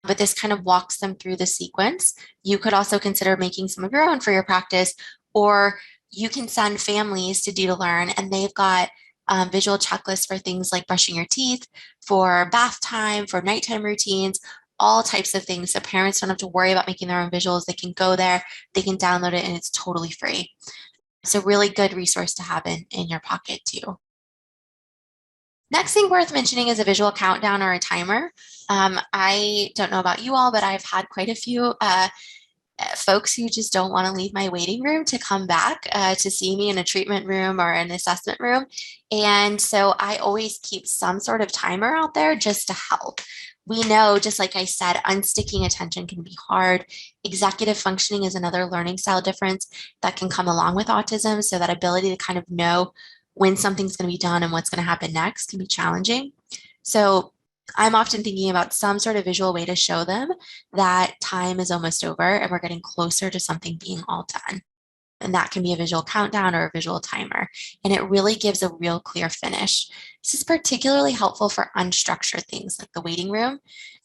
But this kind of walks them through the sequence. You could also consider making some of your own for your practice, or you can send families to Do to Learn, and they've got visual checklists for things like brushing your teeth, for bath time, for nighttime routines, all types of things. So parents don't have to worry about making their own visuals. They can go there, they can download it, and it's totally free. So really good resource to have in your pocket too. Next thing worth mentioning is a visual countdown or a timer. I don't know about you all, but I've had quite a few folks who just don't want to leave my waiting room to come back to see me in a treatment room or an assessment room. And so I always keep some sort of timer out there just to help. We know, just like I said, unsticking attention can be hard. Executive functioning is another learning style difference that can come along with autism. So that ability to kind of know when something's going to be done and what's going to happen next can be challenging. So I'm often thinking about some sort of visual way to show them that time is almost over and we're getting closer to something being all done. And that can be a visual countdown or a visual timer. And it really gives a real clear finish. This is particularly helpful for unstructured things like the waiting room.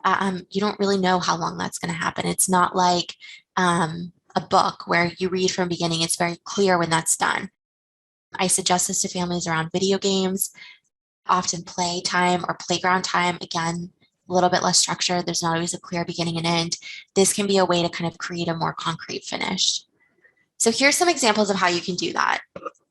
You don't really know how long that's going to happen. It's not like a book where you read from beginning. It's very clear when that's done. I suggest this to families around video games, often play time or playground time. Again, a little bit less structured. There's not always a clear beginning and end. This can be a way to kind of create a more concrete finish. So here's some examples of how you can do that.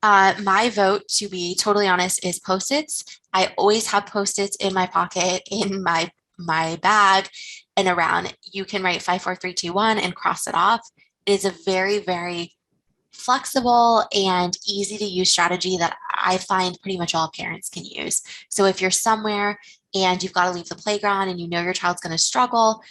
My vote, to be totally honest, is Post-its. I always have Post-its in my pocket, in my bag, and around. You can write 5, 4, 3, 2, 1 and cross it off. It is a very, very flexible and easy to use strategy that I find pretty much all parents can use. So if you're somewhere and you've got to leave the playground and you know your child's going to struggle,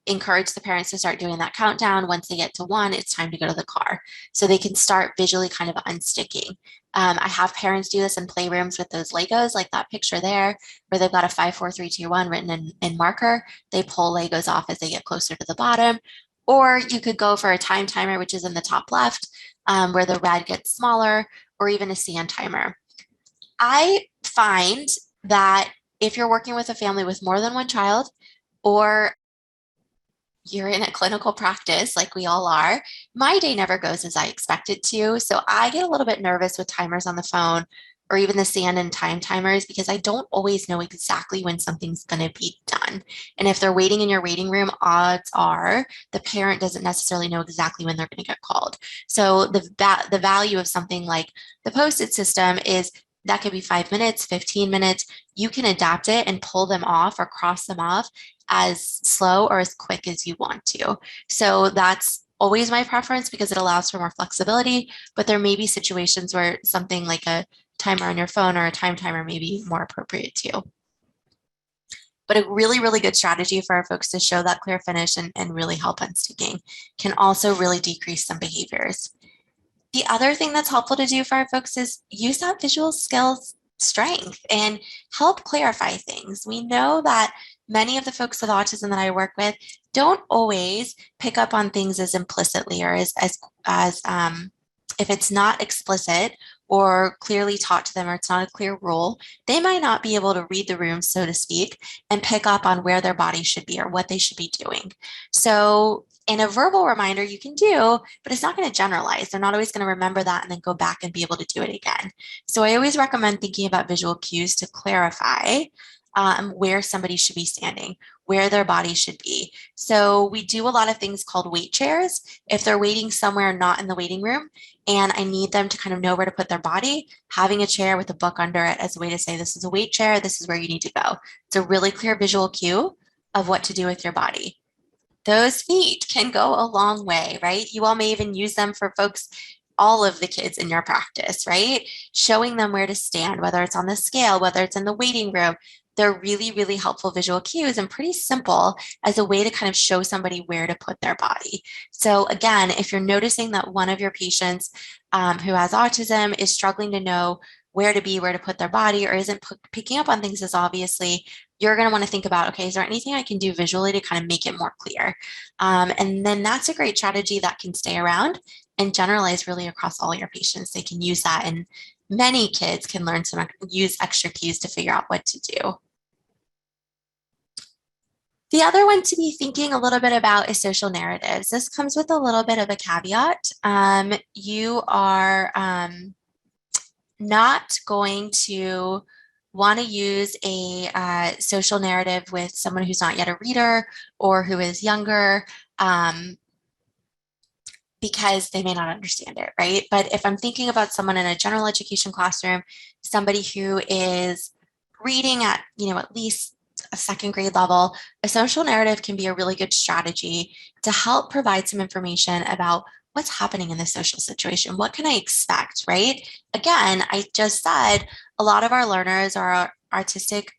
encourage the parents to start doing that countdown. Once they get to 1, it's time to go to the car. So they can start visually kind of unsticking. I have parents do this in playrooms with those Legos, like that picture there, where they've got a 5, 4, 3, 2, 1 written in marker. They pull Legos off as they get closer to the bottom. Or you could go for a time timer, which is in the top left, where the red gets smaller, or even a sand timer. I find that if you're working with a family with more than one child, or you're in a clinical practice like we all are, my day never goes as I expect it to. So I get a little bit nervous with timers on the phone or even the sand and time timers because I don't always know exactly when something's going to be done. And if they're waiting in your waiting room, odds are the parent doesn't necessarily know exactly when they're going to get called. So the value of something like the Post-it system is that could be 5 minutes, 15 minutes. You can adapt it and pull them off or cross them off as slow or as quick as you want to. So that's always my preference because it allows for more flexibility, but there may be situations where something like a timer on your phone or a time timer may be more appropriate too. But a really, really good strategy for our folks to show that clear finish and really help unsticking can also really decrease some behaviors. The other thing that's helpful to do for our folks is use that visual skills strength and help clarify things. We know that many of the folks with autism that I work with don't always pick up on things as implicitly or as if it's not explicit or clearly taught to them or it's not a clear rule, they might not be able to read the room, so to speak, and pick up on where their body should be or what they should be doing. So in a verbal reminder you can do, but it's not going to generalize. They're not always going to remember that and then go back and be able to do it again. So I always recommend thinking about visual cues to clarify where somebody should be standing, where their body should be. So we do a lot of things called wait chairs. If they're waiting somewhere not in the waiting room and I need them to kind of know where to put their body, having a chair with a book under it as a way to say, this is a wait chair, this is where you need to go. It's a really clear visual cue of what to do with your body. Those feet can go a long way, right? You all may even use them for folks all of the kids in your practice, right? Showing them where to stand, whether it's on the scale, whether it's in the waiting room. They're really, really helpful visual cues and pretty simple as a way to kind of show somebody where to put their body. So again, if you're noticing that one of your patients who has autism is struggling to know where to be, where to put their body, or isn't picking up on things as obviously, you're going to want to think about, okay, is there anything I can do visually to kind of make it more clear? And then that's a great strategy that can stay around and generalize really across all your patients. They can use that, and many kids can learn use extra cues to figure out what to do. The other one to be thinking a little bit about is social narratives. This comes with a little bit of a caveat. You are not going to want to use a social narrative with someone who's not yet a reader or who is younger, because they may not understand it, right? But if I'm thinking about someone in a general education classroom, somebody who is reading at, at least a second grade level, a social narrative can be a really good strategy to help provide some information about what's happening in the social situation. What can I expect, right? Again, I just said a lot of our learners are artistic,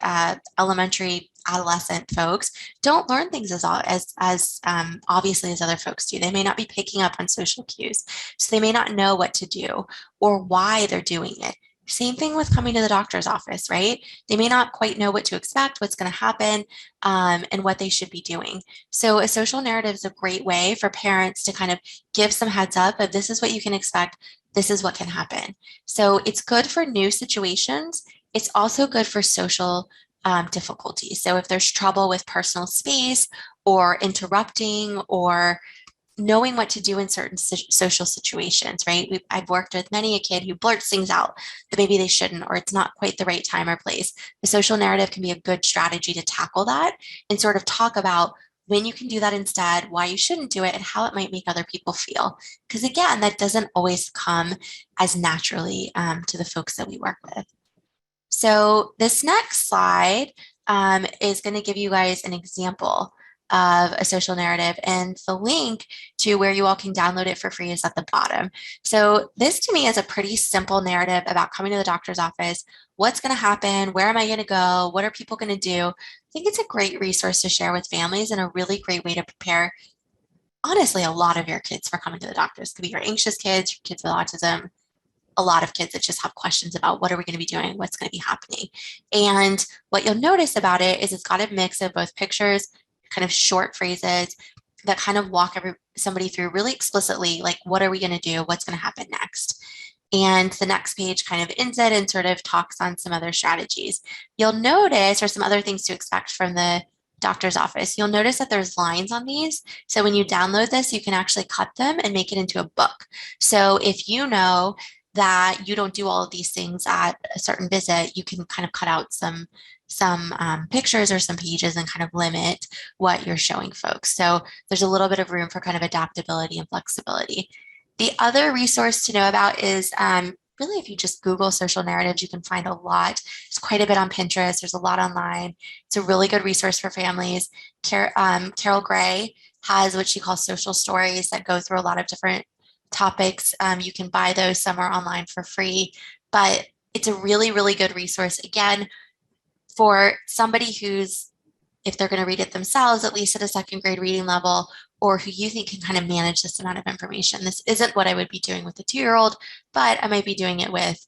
elementary, adolescent folks don't learn things as obviously as other folks do. They may not be picking up on social cues, so they may not know what to do or why they're doing it. Same thing with coming to the doctor's office, right? They may not quite know what to expect, what's going to happen, and what they should be doing. So a social narrative is a great way for parents to kind of give some heads up of this is what you can expect, this is what can happen. So it's good for new situations. It's also good for social difficulties. So if there's trouble with personal space or interrupting or knowing what to do in certain social situations, right? I've worked with many a kid who blurts things out that maybe they shouldn't, or it's not quite the right time or place. The social narrative can be a good strategy to tackle that and sort of talk about when you can do that instead, why you shouldn't do it, and how it might make other people feel. Because again, that doesn't always come as naturally to the folks that we work with. So this next slide is going to give you guys an example of a social narrative, and the link to where you all can download it for free is at the bottom. So this to me is a pretty simple narrative about coming to the doctor's office. What's going to happen? Where am I going to go? What are people going to do? I think it's a great resource to share with families and a really great way to prepare, honestly, a lot of your kids for coming to the doctors. It could be your anxious kids, your kids with autism, a lot of kids that just have questions about what are we going to be doing, what's going to be happening. And what you'll notice about it is it's got a mix of both pictures, kind of short phrases that kind of walk somebody through really explicitly, like what are we going to do, what's going to happen next. And the next page kind of ends it and sort of talks on some other strategies. You'll notice, or some other things to expect from the doctor's office, you'll notice that there's lines on these. So when you download this, you can actually cut them and make it into a book. So if you know that you don't do all of these things at a certain visit, you can kind of cut out some pictures or some pages and kind of limit what you're showing folks. So there's a little bit of room for kind of adaptability and flexibility. The other resource to know about is really, if you just Google social narratives, you can find a lot. There's quite a bit on Pinterest. There's a lot online. It's a really good resource for families. Carol Gray has what she calls social stories that go through a lot of different topics. You can buy those. Some are online for free, but it's a really, really good resource. Again, for somebody who's, if they're going to read it themselves, at least at a second grade reading level, or who you think can kind of manage this amount of information. This isn't what I would be doing with a 2-year-old, but I might be doing it with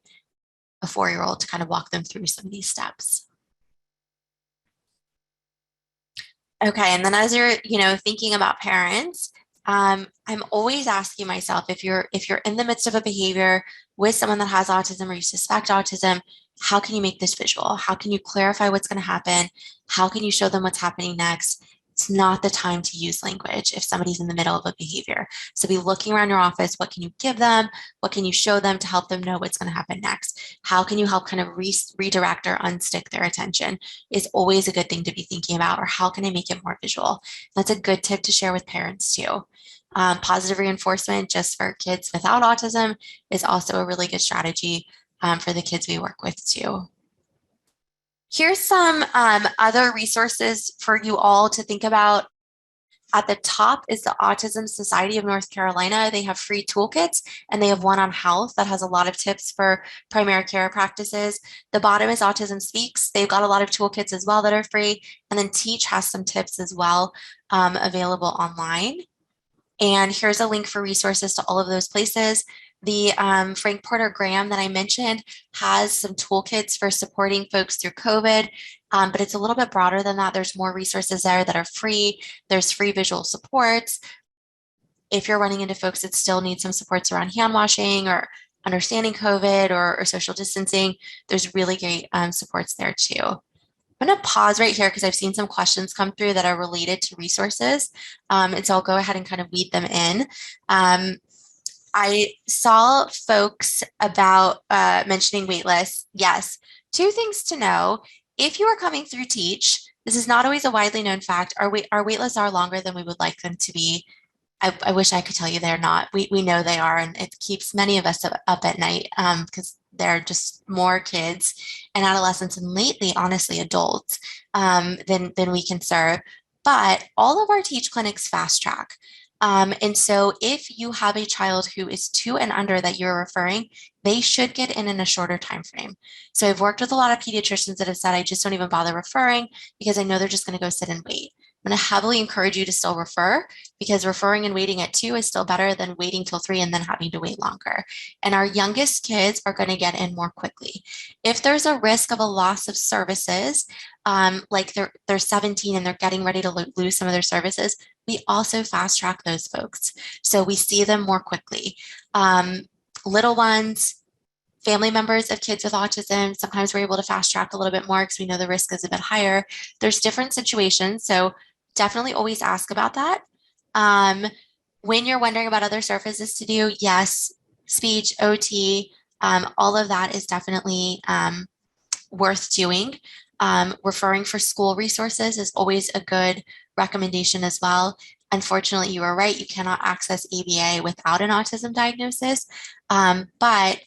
a 4-year-old to kind of walk them through some of these steps. Okay, and then as you're, thinking about parents, I'm always asking myself, if you're in the midst of a behavior with someone that has autism or you suspect autism, how can you make this visual? How can you clarify what's going to happen? How can you show them what's happening next? It's not the time to use language if somebody's in the middle of a behavior. So be looking around your office. What can you give them? What can you show them to help them know what's going to happen next? How can you help kind of redirect or unstick their attention is always a good thing to be thinking about, or how can I make it more visual? That's a good tip to share with parents too. Positive reinforcement just for kids without autism is also a really good strategy for the kids we work with too. Here's some other resources for you all to think about. At the top is the Autism Society of North Carolina. They have free toolkits, and they have one on health that has a lot of tips for primary care practices. The bottom is Autism Speaks. They've got a lot of toolkits as well that are free. And then Teach has some tips as well available online. And here's a link for resources to all of those places. The Frank Porter Graham that I mentioned has some toolkits for supporting folks through COVID, but it's a little bit broader than that. There's more resources there that are free. There's free visual supports. If you're running into folks that still need some supports around hand washing or understanding COVID or social distancing, there's really great supports there too. I'm going to pause right here because I've seen some questions come through that are related to resources. And so I'll go ahead and kind of weed them in. I saw folks about mentioning waitlists. Yes, two things to know. If you are coming through Teach, this is not always a widely known fact. Our waitlists are longer than we would like them to be. I wish I could tell you they're not. We know they are, and it keeps many of us up at night because there are just more kids and adolescents, and lately, honestly, adults than we can serve. But all of our Teach clinics fast track. And so if you have a child who is 2 and under that you're referring, they should get in a shorter time frame. So I've worked with a lot of pediatricians that have said, I just don't even bother referring because I know they're just going to go sit and wait. I'm going to heavily encourage you to still refer because referring and waiting at 2 is still better than waiting till 3 and then having to wait longer. And our youngest kids are going to get in more quickly. If there's a risk of a loss of services, like they're 17 and they're getting ready to lose some of their services, we also fast track those folks. So we see them more quickly. Little ones, family members of kids with autism, sometimes we're able to fast track a little bit more because we know the risk is a bit higher. There's different situations. So definitely always ask about that. When you're wondering about other services to do, yes, speech, OT, all of that is definitely worth doing. Referring for school resources is always a good recommendation as well. Unfortunately, you are right, you cannot access ABA without an autism diagnosis, but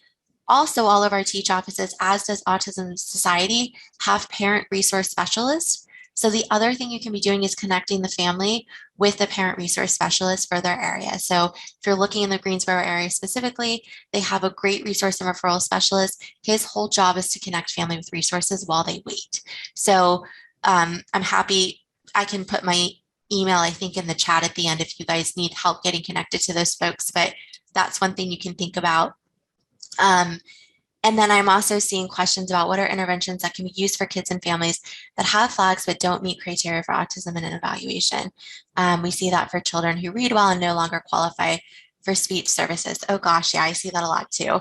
also all of our Teach offices, as does Autism Society, have parent resource specialists. So the other thing you can be doing is connecting the family with the parent resource specialist for their area. So if you're looking in the Greensboro area specifically, they have a great resource and referral specialist. His whole job is to connect family with resources while they wait. So I'm happy, I can put my email, I think, in the chat at the end if you guys need help getting connected to those folks, but that's one thing you can think about. And then I'm also seeing questions about what are interventions that can be used for kids and families that have flags but don't meet criteria for autism in an evaluation. We see that for children who read well and no longer qualify for speech services. Oh gosh, yeah, I see that a lot too.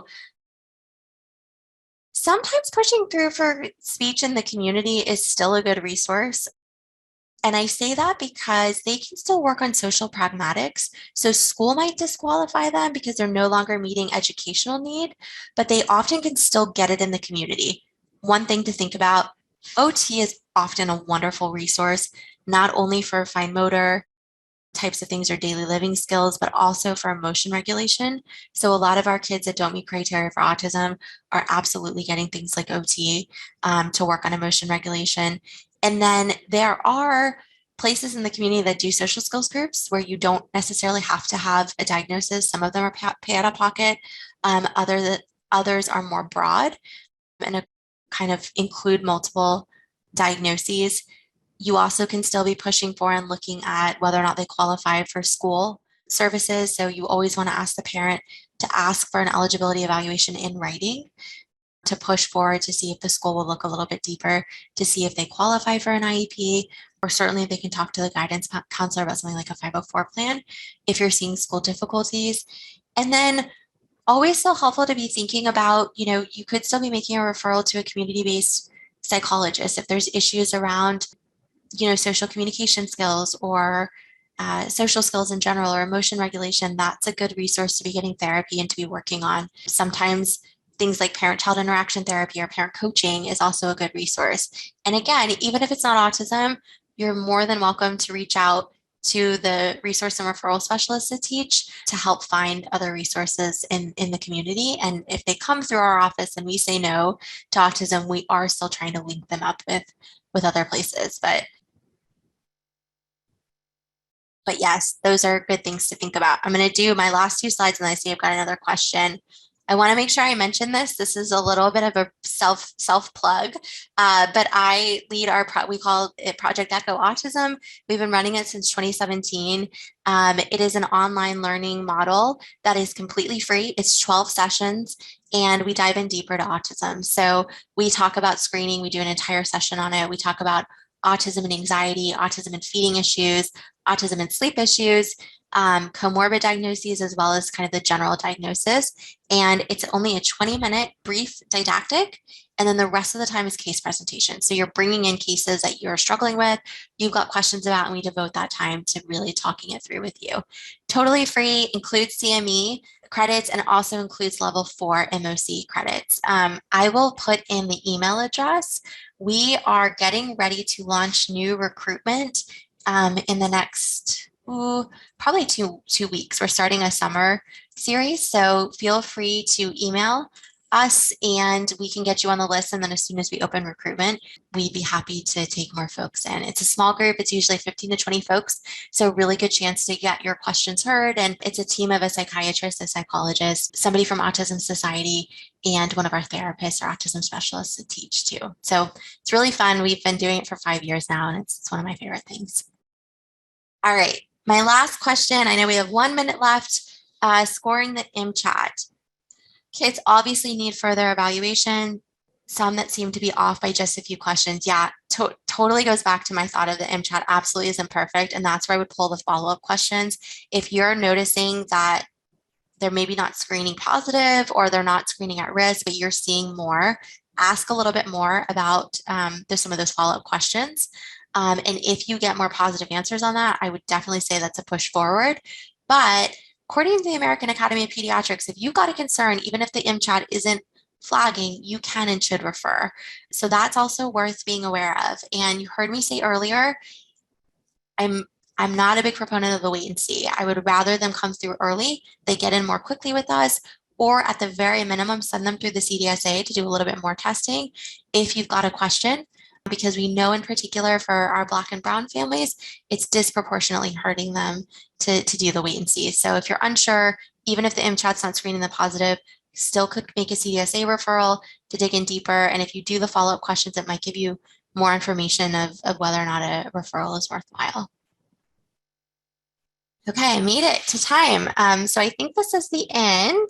Sometimes pushing through for speech in the community is still a good resource. And I say that because they can still work on social pragmatics. So school might disqualify them because they're no longer meeting educational need, but they often can still get it in the community. One thing to think about, OT is often a wonderful resource, not only for fine motor types of things or daily living skills, but also for emotion regulation. So a lot of our kids that don't meet criteria for autism are absolutely getting things like OT to work on emotion regulation. And then there are places in the community that do social skills groups where you don't necessarily have to have a diagnosis. Some of them are pay out of pocket. Others are more broad and kind of include multiple diagnoses. You also can still be pushing for and looking at whether or not they qualify for school services. So you always want to ask the parent to ask for an eligibility evaluation in writing to push forward to see if the school will look a little bit deeper to see if they qualify for an IEP, or certainly they can talk to the guidance counselor about something like a 504 plan if you're seeing school difficulties. And then always still helpful to be thinking about, you could still be making a referral to a community-based psychologist if there's issues around social communication skills or social skills in general or emotion regulation. That's a good resource to be getting therapy and to be working on. Sometimes things like parent-child interaction therapy or parent coaching is also a good resource. And again, even if it's not autism, you're more than welcome to reach out to the resource and referral specialists at Teach to help find other resources in the community. And if they come through our office and we say no to autism, we are still trying to link them up with other places. But But yes, those are good things to think about. I'm going to do my last 2 slides and I see I've got another question. I want to make sure I mention this. This is a little bit of a self plug, but I lead we call it Project Echo Autism. We've been running it since 2017. It is an online learning model that is completely free. It's 12 sessions and we dive in deeper to autism. So we talk about screening. We do an entire session on it. We talk about autism and anxiety, autism and feeding issues, autism and sleep issues, comorbid diagnoses, as well as kind of the general diagnosis. And it's only a 20-minute brief didactic. And then the rest of the time is case presentation. So you're bringing in cases that you're struggling with, you've got questions about, and we devote that time to really talking it through with you. Totally free, includes CME credits, and also includes level 4 MOC credits. I will put in the email address. We are getting ready to launch new recruitment in the next probably two weeks. We're starting a summer series, so feel free to email us and we can get you on the list. And then as soon as we open recruitment, we'd be happy to take more folks in. It's a small group. It's usually 15 to 20 folks. So really good chance to get your questions heard. And it's a team of a psychiatrist, a psychologist, somebody from Autism Society, and one of our therapists or autism specialists to teach too. So it's really fun. We've been doing it for 5 years now, and it's one of my favorite things. All right. My last question, I know we have 1 minute left, scoring the MChat. Kids obviously need further evaluation. Some that seem to be off by just a few questions. Yeah, totally goes back to my thought of the MChat absolutely isn't perfect. And that's where I would pull the follow-up questions. If you're noticing that they're maybe not screening positive or they're not screening at risk, but you're seeing more, ask a little bit more about some of those follow-up questions. And if you get more positive answers on that, I would definitely say that's a push forward. But according to the American Academy of Pediatrics, if you've got a concern, even if the MChat isn't flagging, you can and should refer. So that's also worth being aware of. And you heard me say earlier, I'm not a big proponent of the wait and see. I would rather them come through early, they get in more quickly with us, or at the very minimum, send them through the CDSA to do a little bit more testing if you've got a question, because we know in particular for our Black and Brown families, it's disproportionately hurting them to do the wait and see. So if you're unsure, even if the MChat's not screening the positive, still could make a CDSA referral to dig in deeper. And if you do the follow-up questions, it might give you more information of whether or not a referral is worthwhile. Okay, I made it to time. So I think this is the end.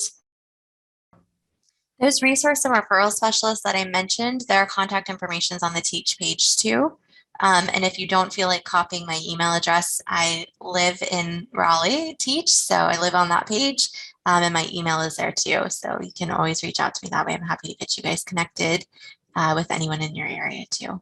Those resource and referral specialists that I mentioned, their contact information is on the Teach page too. And if you don't feel like copying my email address, I live in Raleigh, Teach, so I live on that page, and my email is there too. So you can always reach out to me that way. I'm happy to get you guys connected with anyone in your area too.